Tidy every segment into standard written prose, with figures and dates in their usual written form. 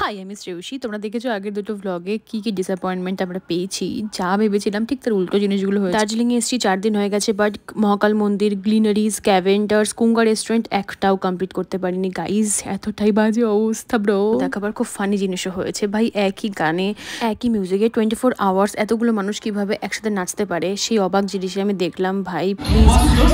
High, আমি শ্রেয়সী। তোমরা দেখেছো আগের দুটো ভ্লগে কি কি ডিসঅ্যাপয়েন্টমেন্ট আমরা পেয়েছি। যা ভেবেছিলাম ঠিক তার উল্টো জিনিসগুলো হয়েছে। দার্জিলিংয়ে এসেছি 4 দিন হয়ে গেছে, বাট মহাকাল মন্দির, গ্লিনারিজ, ক্যাভেন্ডার্স, কুঙ্গা রেস্টুরেন্ট একটাও কমপ্লিট করতে পারিনি গাইজ। এতটাই বাজে অবস্থা ব্রো। দেখাবার খুব ফানি জিনিসও হয়েছে ভাই। একই গানে একই মিউজিকে 24 আওয়ার্স এতগুলো মানুষ কিভাবে একসাথে নাচতে পারে, সেই অবাক জিনিসই আমি দেখলাম ভাই। প্লিজ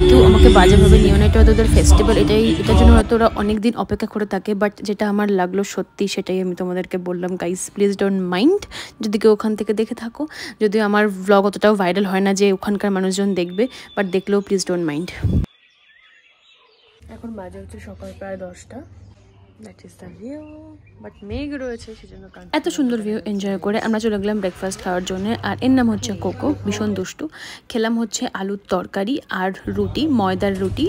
কেউ আমাকে বাজেভাবে নিও না, এটা হয়তো ওদের ফেস্টিভ্যাল, এটার জন্য হয়তো ওরা অনেকদিন অপেক্ষা করে থাকে, বাট যেটা আমার লাগলো সত্যি সেটাই আমি তোমাদেরকে বললাম গাইস। প্লিজ ডোন্ট মাইন্ড যদি কেউ ওখান থেকে দেখে থাকো। যদিও আমার ভ্লগ অতটাও ভাইরাল হয় না যে ওখানকার মানুষজন দেখবে, বাট দেখলেও প্লিজ ডোন্ট মাইন্ড। এখন বাজে হচ্ছে সকাল প্রায় 10টা। That is the view, but মেঘ রয়েছে সেজন্য। এত সুন্দর ভিউ এনজয় করে আমরা চলে গেলাম ব্রেকফাস্ট খাওয়ার জন্য। আর এর নাম হচ্ছে কোকো, ভীষণ দুষ্টু। খেলাম হচ্ছে আলুর তরকারি আর রুটি, ময়দার রুটি।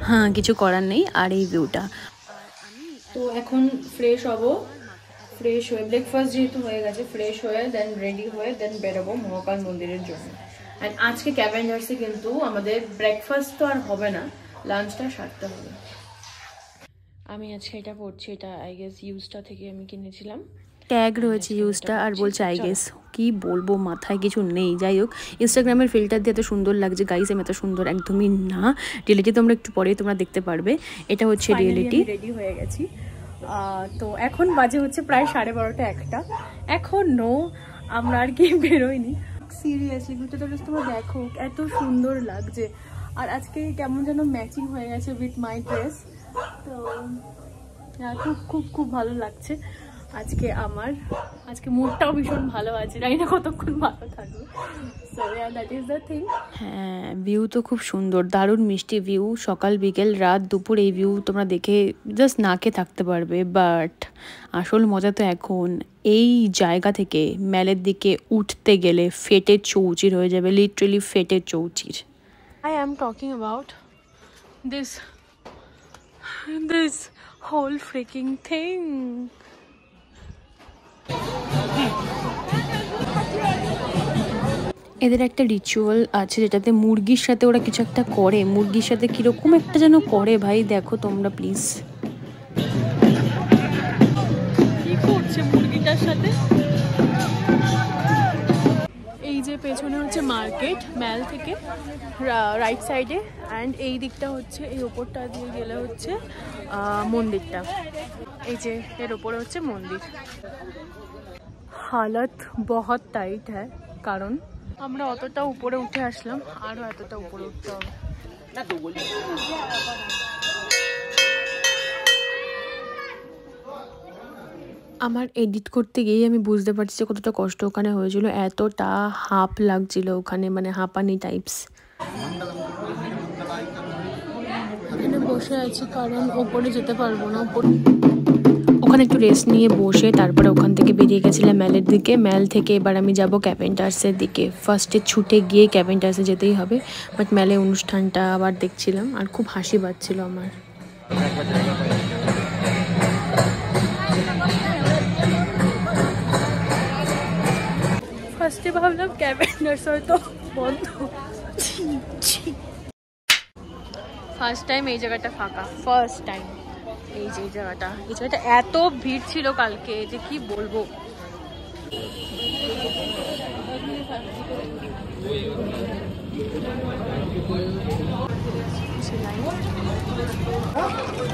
হ্যাঁ, কিছু করার নেই। আর এই ভিউটা। তো এখন ফ্রেশ হব, ফ্রেশ হয়ে ব্রেকফাস্ট যেহেতু হয়ে গেছে, ফ্রেশ হয়ে দেন রেডি হয়ে দেন বেরোবো মহাকাল মন্দিরের জন্য। অ্যান্ড আজকে ক্যাভেন্ডার্সে কিন্তু আমাদের ব্রেকফাস্ট তো আর হবে না, লাঞ্চটা সারতে হবে। আমি আজকে এটা পড়ছি, এটা আই গেস ইউজটা থেকে আমি কিনেছিলাম। ট্যাগ রয়েছে ইউজটা আর বলছে আই গেস। কি বলবো, মাথায় কিছু নেই। যাই হোক, ইনস্টাগ্রামের ফিল্টার দিয়ে এত সুন্দর লাগছে গাইস, আমি এত সুন্দর একদমই না। রিয়েলিটি তোমরা একটু পরেই তোমরা দেখতে পারবে। এটা হচ্ছে রিয়েলিটি। রেডি হয়ে গেছি। তো এখন বাজে হচ্ছে প্রায় 12:30 একটা। এখনো আমরা আর কি বেরোয়নি। সিরিয়াসলি ভিডিওটা তোমরা দেখো, এত সুন্দর লাগছে। আর আজকে কেমন যেন ম্যাচিং হয়ে গেছে উইথ মাই ড্রেস। তো খুব খুব খুব ভালো লাগছে আজকে। আজকে মুডটাও ভীষণ ভালো আছে, জানি না কতক্ষণ ভালো থাকবে। So yeah, that is the thing. হ্যাঁ, ভিউ তো খুব সুন্দর, দারুণ মিষ্টি ভিউ। সকাল বিকেল রাত দুপুর এই ভিউ তোমরা দেখে জাস্ট নাকে থাকতে পারবে। বাট আসল মজা তো এখন এই জায়গা থেকে ম্যালের দিকে উঠতে গেলে ফেটে চৌচির হয়ে যাবে, লিটারেলি ফেটে চৌচির। I am talking about this whole freaking thing. এদের একটা রিচুয়াল আছে যেটাতে মুরগির সাথে ওরা কিছু একটা করে। মুরগির সাথে কিরকম একটা যেন করে ভাই, দেখো তোমরা প্লিজ। কি করছে মুরগিটার সাথে? এই যে পেছনে হচ্ছে মার্কেট, ম্যাল থেকে রাইট সাইডে। অ্যান্ড এই দিকটা হচ্ছে, এই ওপরটা দিয়ে গেলে হচ্ছে মন্দিরটা। এই যে এর ওপরে হচ্ছে মন্দির। হালত বহুত টাইট হ্যাঁ, কারণ আমরা অতটা উপরে উঠে আসলাম, আরও এতটা উপরে উঠতে হবে। আমার এডিট করতে গিয়েই আমি বুঝতে পারছি যে কতটা কষ্ট ওখানে হয়েছিল। এতটা হাঁপ লাগছিল ওখানে, মানে হাঁপানি টাইপস। এখানে বসে আছি কারণ ওপরে যেতে পারবো না। ওখানে একটু রেস্ট নিয়ে বসে তারপরে ওখান থেকে বেরিয়ে গেছিলাম ম্যালের দিকে। ম্যাল থেকে এবার আমি যাব ক্যাভেন্ডার্সের দিকে। ফার্স্টে ছুটে গিয়ে ক্যাভেন্ডার্সে যেতেই হবে, বাট ম্যালে অনুষ্ঠানটা আবার দেখছিলাম আর খুব হাসি পাচ্ছিল আমার। ফার্স্টে ভাবলাম ক্যাভেন্ডার্স হয়তো বন্ধ। ফার্স্ট টাইম এই জায়গাটা ফাঁকা, ফার্স্ট টাইম। এই যে জায়গাটা এত ভিড় ছিল কালকে যে কি বলবো।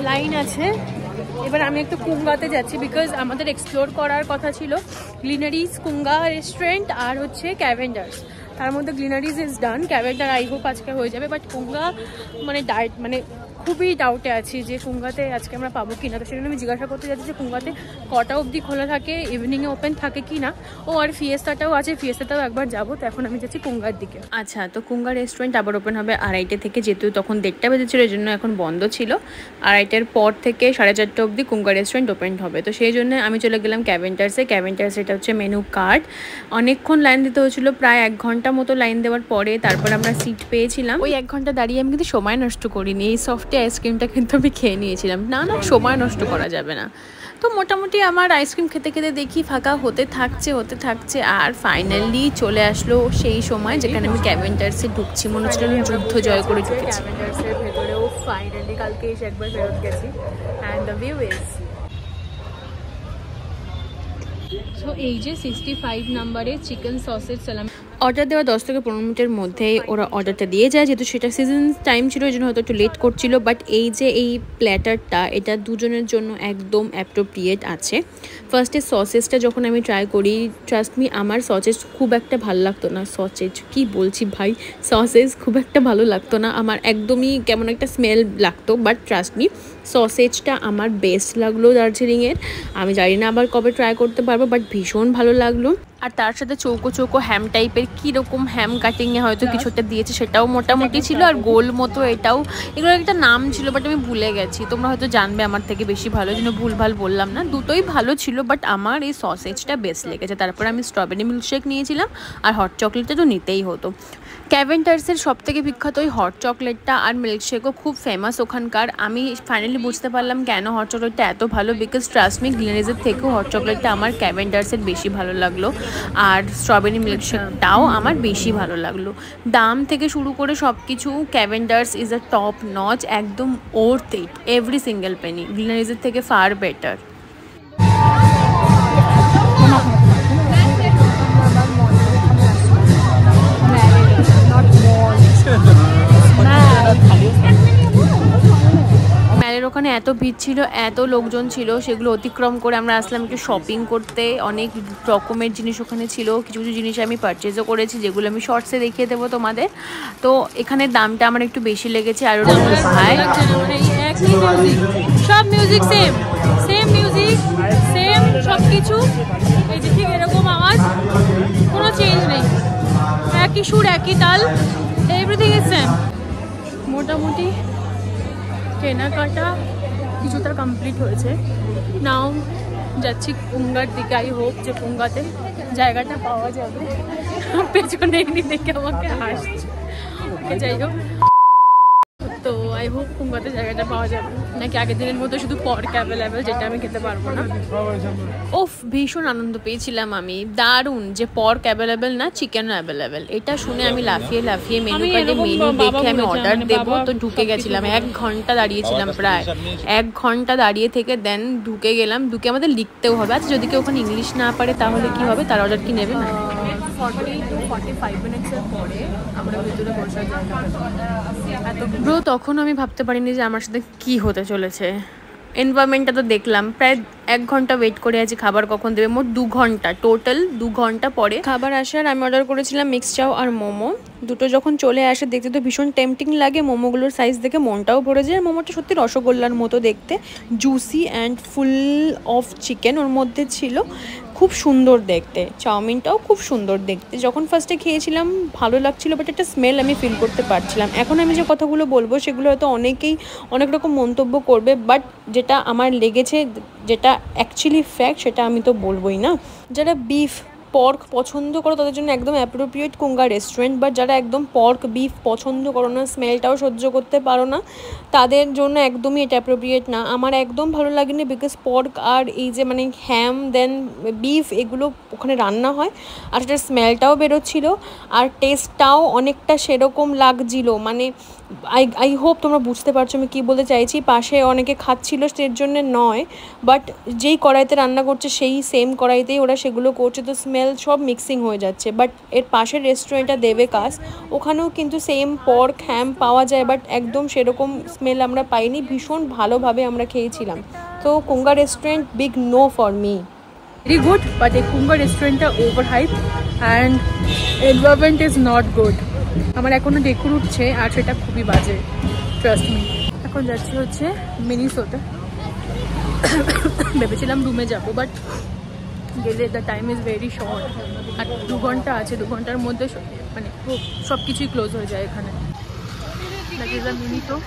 লাইন আছে। এবার আমি একটু কুঙ্গাতে যাচ্ছি, বিকজ আমাদের এক্সপ্লোর করার কথা ছিল গ্লিনারিজ, কুঙ্গা রেস্টুরেন্ট আর হচ্ছে ক্যাভেন্ডার্স। তার মধ্যে গ্লিনারিজ ইজ ডান, ক্যাভেন্ডার আই হোপ আজকে হয়ে যাবে, বাট কুঙ্গা মানে খুবই ডাউটে আছি যে কুঙ্গাতে আজকে আমরা পাবো কিনা। তো সেজন্য আমি জিজ্ঞাসা করতে যাচ্ছি যে কুঙ্গাতে কটা অবধি খোলা থাকে, ইভিনিংয়ে ওপেন থাকে কি না। ও আর ফিয়েস্তাটাও আছে, ফিয়েস্তাটাও একবার যাবো। তো এখন আমি যাচ্ছি কুঙ্গার দিকে। আচ্ছা, তো কুঙ্গা রেস্টুরেন্ট আবার ওপেন হবে 2:30 থেকে, যেহেতু তখন 1:30 বেজেছিল এই জন্য এখন বন্ধ ছিল। 2:30-এর পর থেকে 4:30 অবধি কুঙ্গা রেস্টুরেন্ট ওপেন হবে। তো সেই জন্য আমি চলে গেলাম ক্যাভেন্ডার্সে। ক্যাভেন্ডার্স এটা হচ্ছে মেনু কার্ড। অনেকক্ষণ লাইন দিতে হয়েছিল, প্রায় 1 ঘন্টা মতো লাইন দেওয়ার পরে তারপর আমরা সিট পেয়েছিলাম। ওই 1 ঘন্টা দাঁড়িয়ে আমি কিন্তু সময় নষ্ট করিনি। এই সফটে আইসক্রিমটা কিন্তু আমি খেয়ে নিয়েছিলাম। না সময় নষ্ট করা যাবে না। তো মোটামুটি আমার আইসক্রিম খেতে খেতে দেখি ফাঁকা হতে থাকছে আর ফাইনালি চলে আসলো সেই সময় যেখানে আমি ক্যাভেন্ডার্সে ঢুকছি। মনে হচ্ছিল আমি যুদ্ধ জয় করে ঢুকেছি। ক্যাভেন্ডার্সের ভেতরেও ফাইনালি কালকে এসে একবার ফেরত গেছি। And the view is so এই যে 65 নম্বরে চিকেন সসেজ সালামি অর্ডার দেওয়া 10 থেকে 15 মিনিটের মধ্যেই ওরা অর্ডারটা দিয়ে যায়, যেহেতু সেটা সিজন টাইম ছিল ওই জন্য হয়তো একটু লেট করছিল। বাট এই যে এই প্ল্যাটারটা এটা দুজনের জন্য একদম অ্যাপ্রোপ্রিয়েট আছে। ফার্স্টে সসেজটা যখন আমি ট্রাই করি, ট্রাস্ট মি আমার সসেজ খুব একটা ভালো লাগতো না। সসেজ কি বলছি ভাই, সসেজ খুব একটা ভালো লাগতো না আমার, একদমই কেমন একটা স্মেল লাগতো। বাট ট্রাস্ট মি সসেজটা আমার বেস্ট লাগলো দার্জিলিংয়ের। আমি জানি না আবার কবে ট্রাই করতে পারবো, বাট ভীষণ ভালো লাগলো। আর তার সাথে চৌকো চৌকো হ্যাম টাইপের কীরকম হ্যাম কাটিংয়ে হয়তো কিছু একটা দিয়েছে, সেটাও মোটামুটি ছিল। আর গোল মতো এটাও, এগুলোর একটা নাম ছিল বাট আমি ভুলে গেছি, তোমরা হয়তো জানবে আমার থেকে বেশি ভালো, যেন ভুলভাল বললাম না। দুটোই ভালো ছিল বাট আমার এই সসেজটা বেস্ট লেগেছে। তারপর আমি স্ট্রবেরি মিল্কশেক নিয়েছিলাম আর হট চকলেটটা তো নিতেই হতো। ক্যাভেন্ডার্সের সবথেকে বিখ্যাত ওই হট চকলেটটা আর মিল্কশেকও খুব ফেমাস ওখানকার। আমি ফাইনালি বুঝতে পারলাম কেন হট চকলেটটা এত ভালো, বিকজ ট্রাস্ট মি গ্লেনেজের থেকেও হট চকলেটটা আমার ক্যাভেন্ডার্সের বেশি ভালো লাগলো, আর স্ট্রবেরি মিল্কশেকটাও আমার বেশি ভালো লাগলো। দাম থেকে শুরু করে সব কিছু Cavenders is a top notch, একদম worth it, every single penny গ্লেনেজের থেকে ফার বেটার। মেলের ওখানে এত ভিড় ছিল, এত লোকজন ছিল, সেগুলো অতিক্রম করে আমরা আসলাম একটু শপিং করতে। অনেক রকমের জিনিস ওখানে ছিল, কিছু কিছু জিনিস আমি পারচেজও করেছি যেগুলো আমি শর্টসে দেখিয়ে দেবো তোমাদের। তো এখানে দামটা আমার একটু বেশি লেগেছে। আর ভাই সব music same same music same সব কিছু, এই যে ঠিক এরকম আওয়াজ, কোনো চেঞ্জ নেই, একই সুর একই তাল, এভরিথিং ইজ সেম। মোটামুটি কেনাকাটা কিছুটা কমপ্লিট হয়েছে। নাও যাচ্ছি পুঙ্গার দিকে। আই হোপ যে পুঙ্গাতে জায়গাটা পাওয়া যাবে। পেছনে এমনি দেখে আমাকে হাসছে, যাই হোক। তো আই হোপ পুঙ্গাতে জায়গাটা পাওয়া যাবে, নাকি আগের দিনের মতো শুধু পর্ক অ্যাভেলেবেল, যেটা আমি খেতে পারবো না। ওফ, ভীষণ আনন্দ পেয়েছিলাম আমি, দারুণ যে পর্ক অ্যাভেলেবেল না, চিকেনও অ্যাভেলেবেল। এটা শুনে আমি লাফিয়ে লাফিয়ে মেনু কার্ডে মেনু দেখে আমি অর্ডার দেবো তো ঢুকে গেছিলাম। 1 ঘন্টা দাঁড়িয়েছিলাম, প্রায় 1 ঘন্টা দাঁড়িয়ে থেকে দেন ঢুকে গেলাম। ঢুকে আমাদের লিখতেও হবে। আচ্ছা, যদি কেউ ওখানে ইংলিশ না পারে তাহলে কি হবে, তার অর্ডার কি নেবে না? 40 to 45 মিনিটসের পরে আমরা ভেতরে বসার জায়গা পেলাম। ব্রো, তখন আমি ভাবতে পারিনি যে আমার সাথে কি হতে চলেছে। এনভায়রনমেন্টটা তো দেখলাম, প্রায় 1 ঘন্টা ওয়েট করে আছি খাবার কখন দেবে, মোট 2 ঘন্টা, টোটাল 2 ঘন্টা পরে খাবার আসার। আমি অর্ডার করেছিলাম মিক্স চাও আর মোমো। দুটো যখন চলে আসে দেখতে তো ভীষণ টেম্পটিং লাগে, মোমোগুলোর সাইজ দেখে মনটাও ভরে যায়। মোমোটা সত্যি রসগোল্লার মতো দেখতে, juicy and full of chicken ওর মধ্যে ছিল, খুব সুন্দর দেখতে। চাউমিনটাও খুব সুন্দর দেখতে। যখন ফার্স্টে খেয়েছিলাম ভালো লাগছিল, বাট একটা স্মেল আমি ফিল করতে পারছিলাম। এখন আমি যে কথাগুলো বলবো সেগুলো হয়তো অনেকেই অনেক রকম মন্তব্য করবে, বাট যেটা আমার লেগেছে, যেটা অ্যাকচুয়ালি ফ্যাক্ট, সেটা আমি তো বলবোই না। যারা বিফ পর্ক পছন্দ করো তাদের জন্য একদম অ্যাপ্রোপ্রিয়েট কুঙ্গা রেস্টুরেন্ট, বাট যারা একদম পর্ক বিফ পছন্দ করো না, স্মেলটাও সহ্য করতে পারো না, তাদের জন্য একদমই এটা অ্যাপ্রোপ্রিয়েট না। আমার একদম ভালো লাগেনি, বিকজ পর্ক আর এই যে মানে হ্যাম দেন বিফ এগুলো ওখানে রান্না হয়, আর সেটার স্মেলটাও বেরোচ্ছিল, আর টেস্টটাও অনেকটা সেরকম লাগছিল। মানে আই হোপ তোমরা বুঝতে পারছো আমি কী বলতে চাইছি। পাশে অনেকে খাচ্ছিল সের জন্য নয়, বাট যেই কড়াইতে রান্না করছে সেই সেম কড়াইতেই ওরা সেগুলো করছে, তো স্মেল সব মিক্সিং হয়ে যাচ্ছে। বাট এর পাশের রেস্টুরেন্টটা দেবেকাস, ওখানেও কিন্তু সেম পর্ক হ্যাম পাওয়া যায়, বাট একদম সেরকম স্মেল আমরা পাইনি। ভীষণ ভালোভাবে আমরা খেয়েছিলাম। তো Kunga restaurant big no for me. Very good, but এই কুঙ্গা রেস্টুরেন্টটা over hype and environment is not good. আমার এখনও ডেকুর উঠছে আর সেটা খুবই বাজে, ট্রাস্ট মি। এখন যাচ্ছি হচ্ছে মিনিসোটা। ভেবেছিলাম রুমে যাবো, বাট গেলে the time is very short, আর 2 ঘন্টা আছে। 2 ঘন্টার মধ্যে মানে সব কিছুই ক্লোজ হয়ে যায় এখানে। That is a Miniso.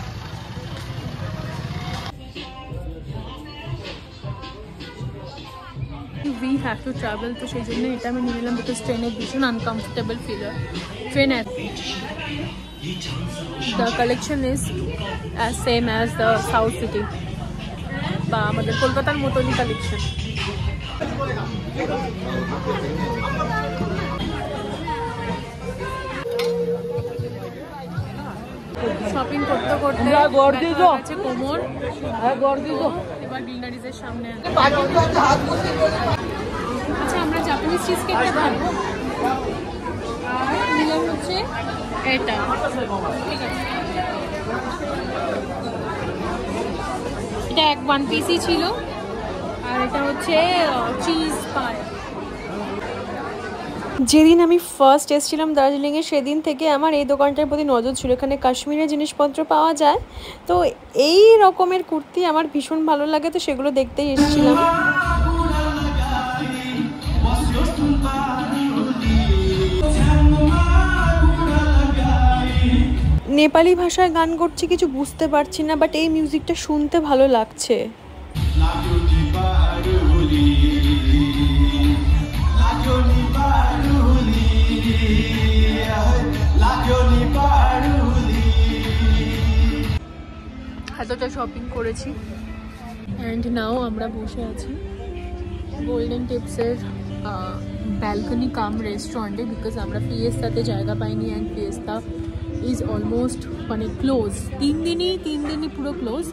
We have to travel, তো সেই জন্য এটা আমি নিয়ে নিলাম, বিকজ ট্রেনে ভীষণ আনকমফোর্টেবল ফিল হয় train. The collection is as same as the South City, বা আমাদের কলকাতার মতনই কালেকশন। শপিং করতে করতে আছে কোমর, এবার গ্লিনারিজের সামনে। আচ্ছা, চিজ কেকটা খাবো আর নিলাম হচ্ছে এটা, ঠিক আছে। এটা 1 পিসই ছিল আর এটা হচ্ছে চিজ পাই। যেদিন আমি ফার্স্ট এসেছিলাম দার্জিলিংয়ে সেদিন থেকে আমার এই দোকানটার প্রতি নজর ছিল। এখানে কাশ্মীরের জিনিসপত্র পাওয়া যায়, তো এই রকমের কুর্তি আমার ভীষণ ভালো লাগে, তো সেগুলো দেখতেই এসেছিলাম। নেপালি ভাষায় গান করছি, কিছু বুঝতে পারছি না, বাট এই মিউজিকটা শুনতে ভালো লাগছে। এতটা শপিং করেছি অ্যান্ড নাও আমরা বসে আছি গোল্ডেন টিপসের ব্যালকনি কাম রেস্টুরেন্টে, বিকজ আমরা ফিয়েস্তাতে জায়গা পাইনি অ্যান্ড ফিয়েস্তা ইজ অলমোস্ট মানে ক্লোজ, 3 দিনই পুরো ক্লোজ,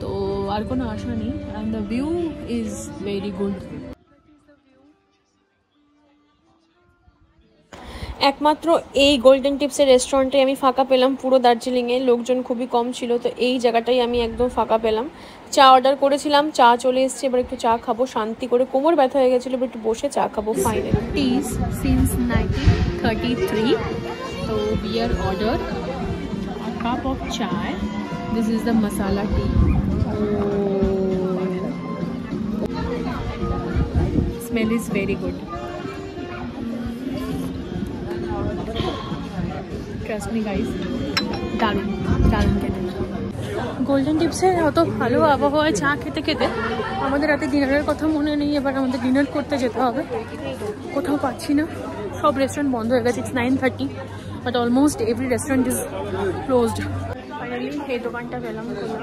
তো আর কোনো আশা নেই। And the view is very good. একমাত্র এই গোল্ডেন টিপসের রেস্টুরেন্টে আমি ফাঁকা পেলাম পুরো দার্জিলিংয়ে, লোকজন খুবই কম ছিল, তো এই জায়গাটাই আমি একদম ফাঁকা পেলাম। চা অর্ডার করেছিলাম, চা চলে এসছে, এবার একটু চা খাবো শান্তি করে, কোমর ব্যথা হয়ে গেছিলো, এবার একটু বসে চা খাবো। ফাইনালি টিজ সিন্স 1933, তো we are ordered a cup of chai. This is the masala tea. Smell is very good. Trust me guys, দারুণ দারুণ খেতে। গোল্ডেন টিপসে অত ভালো আবহাওয়ায় চা খেতে খেতে আমাদের রাতে ডিনারের কথা মনে নেই, এবার আমাদের ডিনার করতে যেতে হবে, কোথাও পাচ্ছি না, সব রেস্টুরেন্ট বন্ধ হয়ে গেছে। It's 9:30 but almost every restaurant is closed. Finally এই দোকানটা পেলাম খোলা,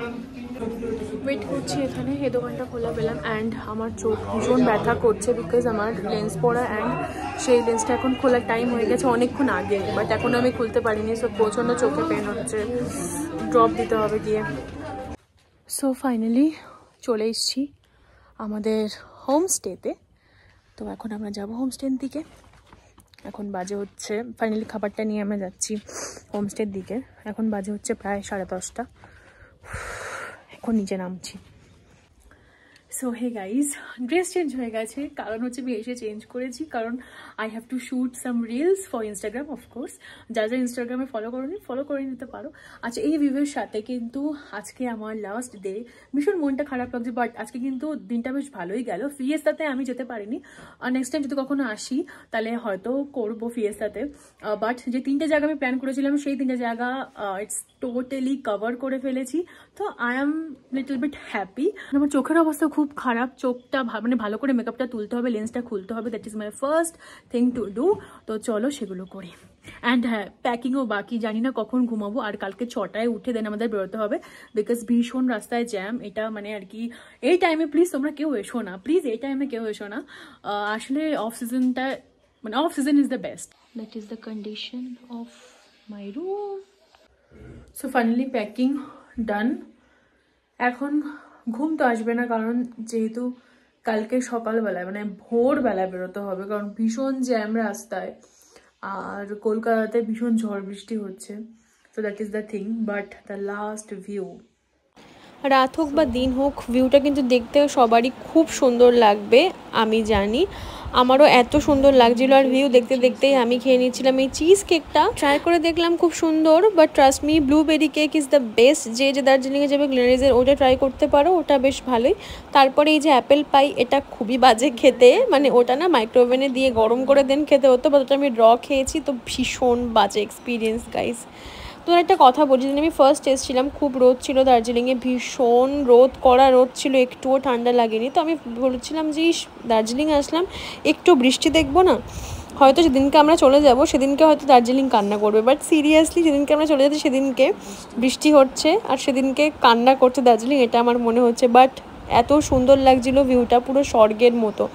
ওয়েট করছি এখানে, এই দোকানটা খোলা পেলাম। অ্যান্ড আমার চোখ ভীষণ ব্যথা করছে বিকজ আমার লেন্স পরা, অ্যান্ড সেই লেন্সটা এখন খোলার টাইম হয়ে গেছে অনেকক্ষণ আগে, বাট এখন আমি খুলতে পারিনি, সো প্রচণ্ড চোখে পেন হচ্ছে, ড্রপ দিতে হবে গিয়ে। সো ফাইনালি চলে এসেছি আমাদের হোমস্টেতে, তো এখন আমরা যাবো হোমস্টের দিকে। এখন বাজে হচ্ছে, ফাইনালি খাবারটা নিয়ে আমরা যাচ্ছি হোমস্টের দিকে, এখন বাজে হচ্ছে প্রায় 10:30, এখন নিচে নামছি। So hey guys, dress change হয়ে গেছে, কারণ হচ্ছে আমি এসে চেঞ্জ করেছি, কারণ I have to shoot some reels for Instagram. Of course যারা ইনস্টাগ্রামে ফলো করে নিতে পারো। আচ্ছা, এই ভিউয়ের সাথে কিন্তু আজকে আমার লাস্ট ডে, ভীষণ মনটা খারাপ লাগছে, বাট আজকে কিন্তু দিনটা বেশ ভালোই গেল। ফিয়েস্তাতে আমি যেতে পারিনি, আর নেক্সট টাইম যদি কখনো আসি তাহলে হয়তো করবো ফিয়েস্তাতে, বাট যে 3টে জায়গা আমি প্ল্যান করেছিলাম সেই 3টে জায়গা ইটস টোটালি কভার করে ফেলেছি, তো I am little bit happy. আমার চোখের অবস্থা খুব খারাপ, চোখটা মানে ভালো করে মেকআপটা তুলতে হবে, লেন্সটা খুলতে হবে, that is my first thing to do. তো চলো সেগুলো করি। অ্যান্ড হ্যাঁ, প্যাকিংও বাকি, জানি না কখন ঘুমাবো, আর কালকে 6টায় উঠে দেন আমাদের বেরোতে হবে, বিকজ ভীষণ রাস্তায় জ্যাম, এটা মানে আর কি এই টাইমে প্লিজ তোমরা কেউ এসো না, প্লিজ এই টাইমে কেউ এসো না, আসলে অফ সিজনটা মানে off season is the best. That is the condition of my room. So finally packing ডান। এখন ঘুম তো আসবে না, কারণ যেহেতু কালকে সকালবেলায় মানে ভোরবেলায় বেরোতে হবে, কারণ ভীষণ জ্যাম রাস্তায়, আর কলকাতাতে ভীষণ ঝড় বৃষ্টি হচ্ছে। So that is the thing, but the last view, রাত হোক বা দিন হোক, ভিউটা কিন্তু দেখতে সবারই খুব সুন্দর লাগবে, আমি জানি আমারও এত সুন্দর লাগছিল। আর ভিউ দেখতে দেখতেই আমি খেয়ে নিচ্ছিলাম এই চিজ কেকটা, ট্রাই করে দেখলাম খুব সুন্দর, but trust me blueberry cake is the best. যে দার্জিলিংয়ে যাবে গ্লেনারিজের ওটা ট্রাই করতে পারো, ওটা বেশ ভালোই। তারপরে এই যে অ্যাপেল পাই, এটা খুবই বাজে খেতে, মানে ওটা না মাইক্রোওভেনে দিয়ে গরম করে দেন খেতে হতো, বাট ওটা আমি র খেয়েছি, তো ভীষণ বাজে এক্সপিরিয়েন্স গাইস। তো একটা কথা বলি, যেদিন আমি ফার্স্ট এসেছিলাম খুব রোদ ছিল দার্জিলিংয়ে, ভীষণ রোদ ছিল, একটুও ঠান্ডা লাগেনি। তো আমি বলছিলাম যে দার্জিলিংয়ে আসলাম একটু বৃষ্টি দেখবো না, হয়তো যেদিনকে আমরা চলে যাব সেদিনকে হয়তো দার্জিলিং কান্না করবে, বাট সিরিয়াসলি যেদিনকে আমরা চলে যাচ্ছি সেদিনকে বৃষ্টি হচ্ছে, আর সেদিনকে কান্না করছে দার্জিলিং, এটা আমার মনে হচ্ছে। বাট এত সুন্দর লাগছিল ভিউটা, পুরো স্বর্গের মতো।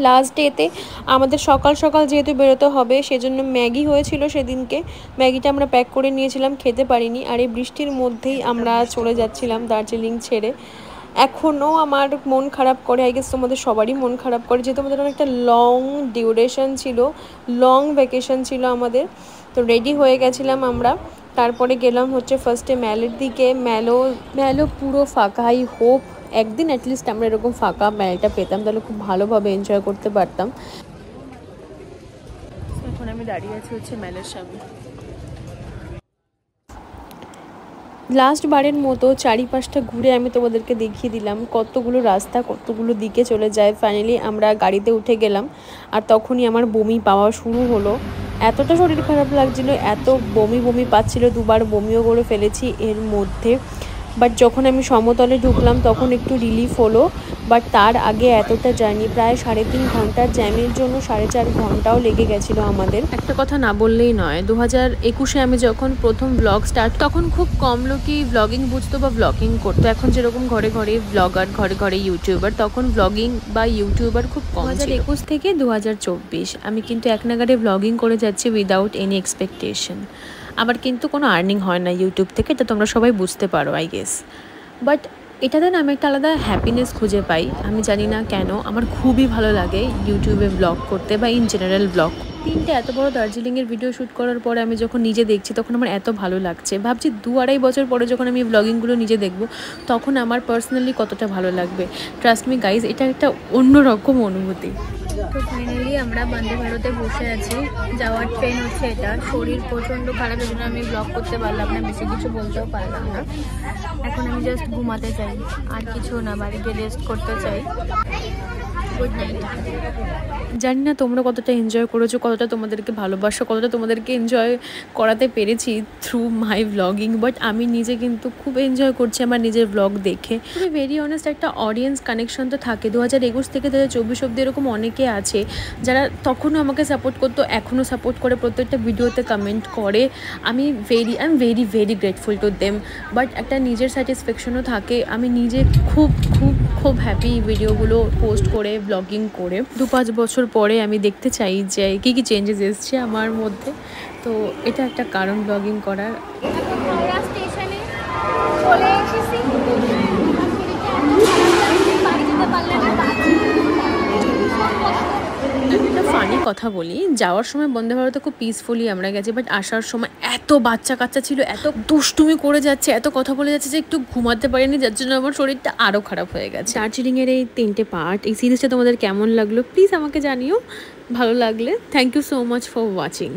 লাস্ট ডেতে আমাদের সকাল সকাল যেহেতু বেরোতে হবে, সেজন্য ম্যাগি হয়েছিল সেদিনকে, ম্যাগিটা আমরা প্যাক করে নিয়েছিলাম, খেতে পারিনি। আর এই বৃষ্টির মধ্যেই আমরা চলে যাচ্ছিলাম দার্জিলিং ছেড়ে। এখনও আমার মন খারাপ করে, আই গেস তোমাদের সবারই মন খারাপ করে, যেহেতু আমাদের অনেকটা লং ডিউরেশন ছিল, লং ভ্যাকেশন ছিল আমাদের। তো রেডি হয়ে গেছিলাম আমরা, তারপরে গেলাম হচ্ছে ফার্স্টে ম্যালের দিকে। ম্যালো পুরো ফাঁকা। আই হোপ একদিন অ্যাটলিস্ট আমরা এরকম ফাঁকা ম্যালটা পেতাম, তাহলে খুব ভালোভাবে এনজয় করতে পারতাম। এখন আমি দাঁড়িয়ে আছি হচ্ছে ম্যালের সামনে। লাস্ট বারের মতো চারিপাশটা ঘুরে আমি তোমাদেরকে দেখিয়ে দিলাম কতগুলো রাস্তা কতগুলো দিকে চলে যায়। ফাইনালি আমরা গাড়িতে উঠে গেলাম, আর তখনই আমার বমি পাওয়া শুরু হলো। এতটা শরীর খারাপ লাগছিল, এত বমি বমি পাচ্ছিল, দুবার বমিও করে ফেলেছি এর মধ্যে। বাট যখন আমি সমতলে ঢুকলাম তখন একটু রিলিফ হলো। বাট তার আগে এতটা জার্নি, প্রায় 3.5 ঘন্টার জ্যামের জন্য 4.5 ঘন্টাও লেগে গেছিলো আমাদের। একটা কথা না বললেই নয়, 2021-এ আমি যখন প্রথম ব্লগ স্টার্ট, তখন খুব কম লোকই ব্লগিং বুঝতো বা ব্লগিং করতো। এখন যেরকম ঘরে ঘরে ব্লগার, ঘরে ঘরে ইউটিউবার, তখন ব্লগিং বা ইউটিউবার খুব কম। 2021 থেকে 2024 আমি কিন্তু এক নাগাড়ে ব্লগিং করে যাচ্ছি উইদাউট এনি এক্সপেকটেশন। আবার কিন্তু কোনো আর্নিং হয় না ইউটিউব থেকে, এটা তোমরা সবাই বুঝতে পারো আই গেস। বাট এটাতে না আমি একটা আলাদা হ্যাপিনেস খুঁজে পাই, আমি জানি না কেন। আমার খুবই ভালো লাগে ইউটিউবে ব্লগ করতে বা ইন জেনারেল ব্লগ। 3টে এত বড় দার্জিলিংয়ের ভিডিও শ্যুট করার পরে আমি যখন নিজে দেখছি তখন আমার এত ভালো লাগছে। ভাবছি 2-2.5 বছর পরে যখন আমি ব্লগিংগুলো নিজে দেখব তখন আমার পার্সোনালি কতটা ভালো লাগবে। ট্রাস্ট মি গাইজ, এটা একটা অন্যরকম অনুভূতি। তো ফাইনালি আমরা বন্দে ভারতে বসে আছি, যাওয়ার ট্রেন হচ্ছে এটা। শরীর প্রচণ্ড খারাপ, এই জন্য আমি ব্লগ করতে পারলাম না, বেশি কিছু বলতেও পারলাম না। এখন আমি জাস্ট ঘুমাতে চাই, আর কিছু না, বাড়িতে রেস্ট করতে চাই। Good night. জানি না তোমরা কতটা এনজয় করেছো, কতটা তোমাদেরকে ভালোবাসো, কতটা তোমাদেরকে এনজয় করাতে পেরেছি থ্রু মাই ব্লগিং। বাট আমি নিজে কিন্তু খুব এনজয় করছি আমার নিজের ব্লগ দেখে। খুবই ভেরি অনেস্ট, একটা অডিয়েন্স কানেকশন তো থাকে। 2021 থেকে 2024 অব্দি এরকম অনেকে আছে যারা তখনও আমাকে সাপোর্ট করতো, এখনও সাপোর্ট করে, প্রত্যেকটা ভিডিওতে কমেন্ট করে। I am very very grateful to them. But একটা নিজের স্যাটিসফ্যাকশনও থাকে। আমি নিজে খুব খুব খুব হ্যাপি ভিডিওগুলো পোস্ট করে, ব্লগিং করে। 2-5 বছর পরে আমি দেখতে চাই যে কী কী চেঞ্জেস এসছে আমার মধ্যে। তো এটা একটা কারণ ব্লগিং করার। স্টেশনে চলে এসেছি, বাড়ি যেতে পারলে না। একটা ফানি কথা বলি, যাওয়ার সময় বন্দে ভারতে খুব পিসফুলি আমরা গেছি, বাট আসার সময় এত বাচ্চা কাচ্চা ছিল, এত দুষ্টুমি করে যাচ্ছে, এত কথা বলে যাচ্ছে যে একটু ঘুমাতে পারিনি, যার জন্য আমার শরীরটা আরও খারাপ হয়ে গেছে। দার্জিলিংয়ের এই 3টে পার্ট, এই সিরিজটা তোমাদের কেমন লাগলো প্লিজ আমাকে জানিও। ভালো লাগলে thank you so much for watching.